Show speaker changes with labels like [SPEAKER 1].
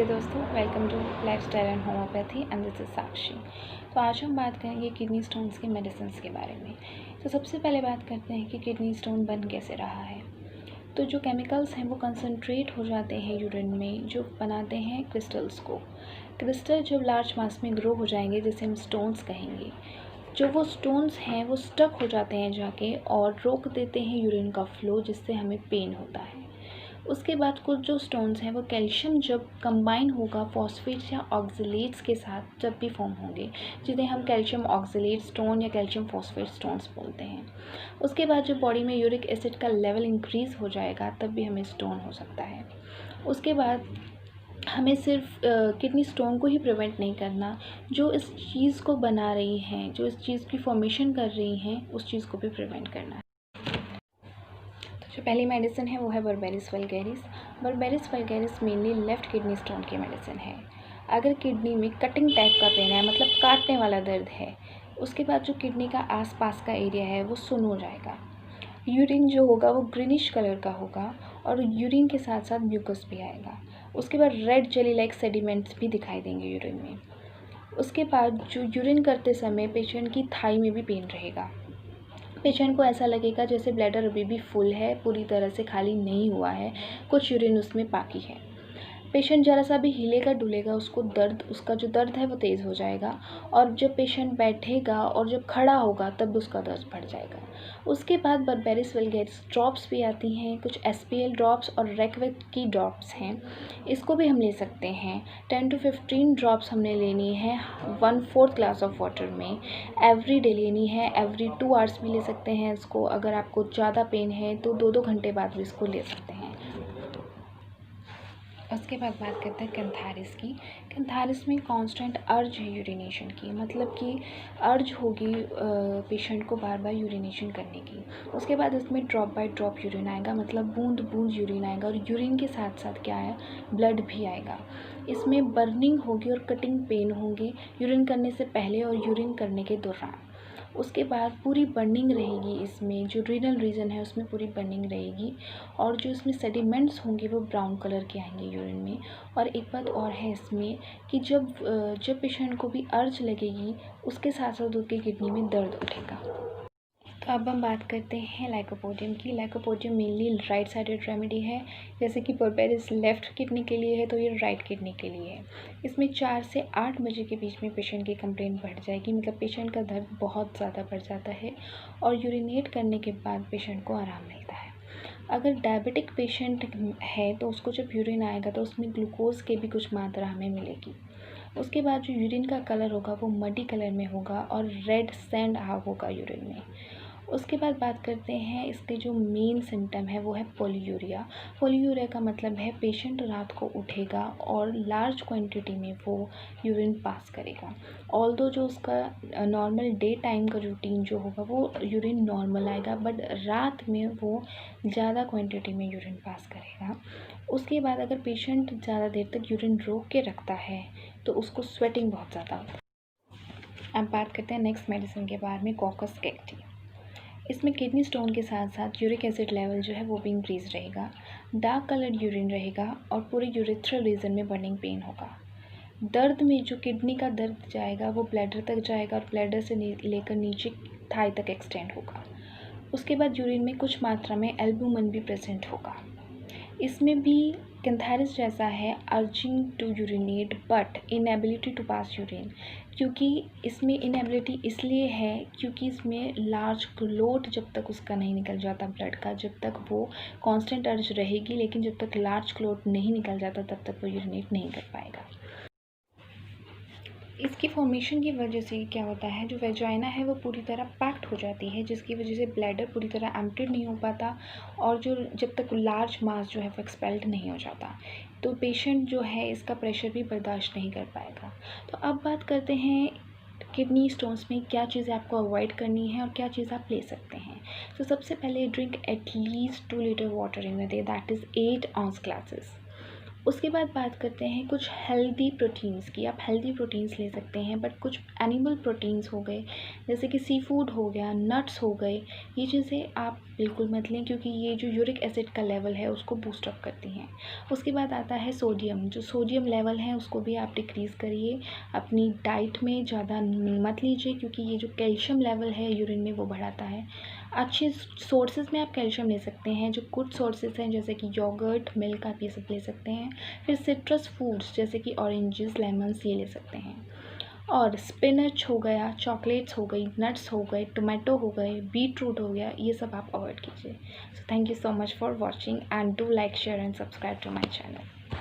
[SPEAKER 1] नमस्ते दोस्तों, welcome to lifestyle and homeopathy and this is Sakshi. तो आज हम बात करेंगे किडनी स्टोन्स के मेडिसिन के बारे में। तो सबसे पहले बात करते हैं कि किडनी स्टोन बन कैसे रहा है। तो जो केमिकल्स हैं वो कंसनट्रेट हो जाते हैं यूरिन में, जो बनाते हैं क्रिस्टल्स को। क्रिस्टल जब लार्ज मास में ग्रो हो जाएंगे, जिसे हम स्टोन्स कहेंगे, जो वो स्टोन्स हैं वो स्टक हो जाते हैं जाके और रोक देते हैं यूरिन का फ्लो, जिससे हमें पेन होता है। उसके बाद कुछ जो स्टोन्स हैं वो कैल्शियम जब कंबाइन होगा फॉस्फेट्स या ऑक्सलेट्स के साथ जब भी फॉर्म होंगे, जिन्हें हम कैल्शियम ऑक्सलेट स्टोन या कैल्शियम फॉस्फेट स्टोन्स बोलते हैं। उसके बाद जब बॉडी में यूरिक एसिड का लेवल इंक्रीज़ हो जाएगा तब भी हमें स्टोन हो सकता है। उसके बाद हमें सिर्फ किडनी स्टोन को ही प्रिवेंट नहीं करना, जो इस चीज़ को बना रही हैं, जो इस चीज़ की फॉर्मेशन कर रही हैं, उस चीज़ को भी प्रिवेंट करना है। जो पहली मेडिसिन है वो है berberis vulgaris. Berberis vulgaris mainly left kidney stone की मेडिसिन है। अगर किडनी में कटिंग टाइप का पेन है, मतलब काटने वाला दर्द है, उसके बाद जो किडनी का आसपास का एरिया है वो सुन्न हो जाएगा। यूरिन जो होगा वो ग्रीनिश कलर का होगा और यूरिन के साथ साथ म्यूकस भी आएगा। उसके बाद रेड जेली लाइक सेडिमेंट्स भी दिखाई देंगे यूरिन में। उसके बाद जो यूरिन करते समय पेशेंट की थाई में भी पेन रहेगा। पेशेंट को ऐसा लगेगा जैसे ब्लैडर अभी भी फुल है, पूरी तरह से खाली नहीं हुआ है, कुछ यूरिन उसमें बाकी है। पेशेंट ज़रा सा भी हिलेगा डुलेगा, उसका जो दर्द है वो तेज़ हो जाएगा, और जब पेशेंट बैठेगा और जब खड़ा होगा तब उसका दर्द बढ़ जाएगा। उसके बाद बर्बेरिस वल्गैरिस ड्रॉप्स भी आती हैं, कुछ SPL ड्रॉप्स और रेकविक की ड्रॉप्स हैं, इसको भी हम ले सकते हैं। 10 to 15 ड्रॉप्स हमने लेनी है 1/4 ग्लास ऑफ वाटर में, एवरी डे लेनी है। एवरी 2 आवर्स भी ले सकते हैं इसको। अगर आपको ज़्यादा पेन है तो 2-2 घंटे बाद भी इसको ले सकते हैं। उसके बाद बात करते हैं कैंथारिस की। कैंथारिस में कांस्टेंट अर्ज है यूरिनेशन की, मतलब कि अर्ज होगी पेशेंट को बार बार यूरिनेशन करने की। उसके बाद इसमें ड्रॉप बाय ड्रॉप यूरिन आएगा, मतलब बूंद बूंद यूरिन आएगा, और यूरिन के साथ साथ क्या है, ब्लड भी आएगा। इसमें बर्निंग होगी और कटिंग पेन होंगे यूरिन करने से पहले और यूरिन करने के दौरान। उसके बाद पूरी बर्निंग रहेगी, इसमें जो रीनल रीजन है उसमें पूरी बर्निंग रहेगी, और जो इसमें सेडिमेंट्स होंगे वो ब्राउन कलर के आएंगे यूरिन में। और एक बात और है इसमें कि जब पेशेंट को भी अर्ज लगेगी, उसके साथ साथ उसकी किडनी में दर्द उठेगा। तो अब हम बात करते हैं लाइकोपोडियम की। Lycopodium mainly right sided remedy है, जैसे कि बर्बेरिस लेफ़्ट किडनी के लिए है तो ये राइट किडनी के लिए है। इसमें 4 से 8 बजे के बीच में पेशेंट की कंप्लेंट बढ़ जाएगी, मतलब पेशेंट का दर्द बहुत ज़्यादा बढ़ जाता है, और यूरिनेट करने के बाद पेशेंट को आराम मिलता है। अगर डायबिटिक पेशेंट है तो उसको जब यूरिन आएगा तो उसमें ग्लूकोज़ की भी कुछ मात्रा हमें मिलेगी। उसके बाद जो यूरिन का कलर होगा वो मडी कलर में होगा और रेड सैंड होगा यूरिन में। उसके बाद बात करते हैं, इसके जो मेन सिम्टम है वो है पोलीयूरिया। पोलीयूरिया का मतलब है पेशेंट रात को उठेगा और लार्ज क्वांटिटी में वो यूरिन पास करेगा। ऑल्दो जो उसका नॉर्मल डे टाइम का रूटीन जो होगा वो यूरिन नॉर्मल आएगा, बट रात में वो ज़्यादा क्वांटिटी में यूरिन पास करेगा। उसके बाद अगर पेशेंट ज़्यादा देर तक यूरिन रोक के रखता है तो उसको स्वेटिंग बहुत ज़्यादा होता है। अब बात करते हैं नेक्स्ट मेडिसिन के बारे में, कॉकस कैक्टी। इसमें किडनी स्टोन के साथ साथ यूरिक एसिड लेवल जो है वो भी इंक्रीज़ रहेगा, डार्क कलर्ड यूरिन रहेगा, और पूरे यूरेथ्रल रीजन में बर्निंग पेन होगा। दर्द में जो किडनी का दर्द जाएगा वो ब्लैडर तक जाएगा और ब्लैडर से लेकर नीचे थाई तक एक्सटेंड होगा। उसके बाद यूरिन में कुछ मात्रा में एल्बुमिन भी प्रेजेंट होगा। इसमें भी कैंथारिस जैसा है, urging to urinate but inability to pass urine, क्योंकि इसमें इनएबिलिटी इसलिए है क्योंकि इसमें लार्ज क्लोट जब तक उसका नहीं निकल जाता ब्लड का, जब तक वो कांस्टेंट अर्ज रहेगी, लेकिन जब तक लार्ज क्लोट नहीं निकल जाता तब तक वो यूरिनेट नहीं कर पाएगा। इसकी फॉर्मेशन की वजह से क्या होता है, जो वेजाइना है वो पूरी तरह पैक्ड हो जाती है, जिसकी वजह से ब्लैडर पूरी तरह एम्प्टीड नहीं हो पाता, और जो जब तक लार्ज मास जो है वो एक्सपेल्ड नहीं हो जाता, तो पेशेंट जो है इसका प्रेशर भी बर्दाश्त नहीं कर पाएगा। तो अब बात करते हैं किडनी स्टोन्स में क्या चीज़ें आपको अवॉइड करनी है और क्या चीज़ आप ले सकते हैं। तो सबसे पहले drink at least 2 litre water in a day, that is 8 ounce glasses. उसके बाद बात करते हैं कुछ हेल्दी प्रोटीन्स की। आप हेल्दी प्रोटीन्स ले सकते हैं, बट कुछ एनिमल प्रोटीन्स हो गए, जैसे कि सी फूड हो गया, नट्स हो गए, ये चीज़ें आप बिल्कुल मत लें, क्योंकि ये जो यूरिक एसिड का लेवल है उसको बूस्ट अप करती हैं। उसके बाद आता है सोडियम। जो सोडियम लेवल है उसको भी आप डिक्रीज़ करिए, अपनी डाइट में ज़्यादा मत लीजिए, क्योंकि ये जो कैल्शियम लेवल है यूरिन में वो बढ़ाता है। अच्छे सोर्सेज में आप कैल्शियम ले सकते हैं, जो गुड सोर्सेज हैं, जैसे कि योगर्ट, मिल्क, आप ये सब ले सकते हैं। फिर सिट्रस फूड्स जैसे कि ऑरेंजेस, लेमन्स, ये ले सकते हैं। और स्पिनच हो गया, चॉकलेट्स हो गई, नट्स हो गए, टोमेटो हो गए, बीट रूट हो गया, ये सब आप अवॉइड कीजिए। So thank you so much for watching and do like, share and subscribe to my channel.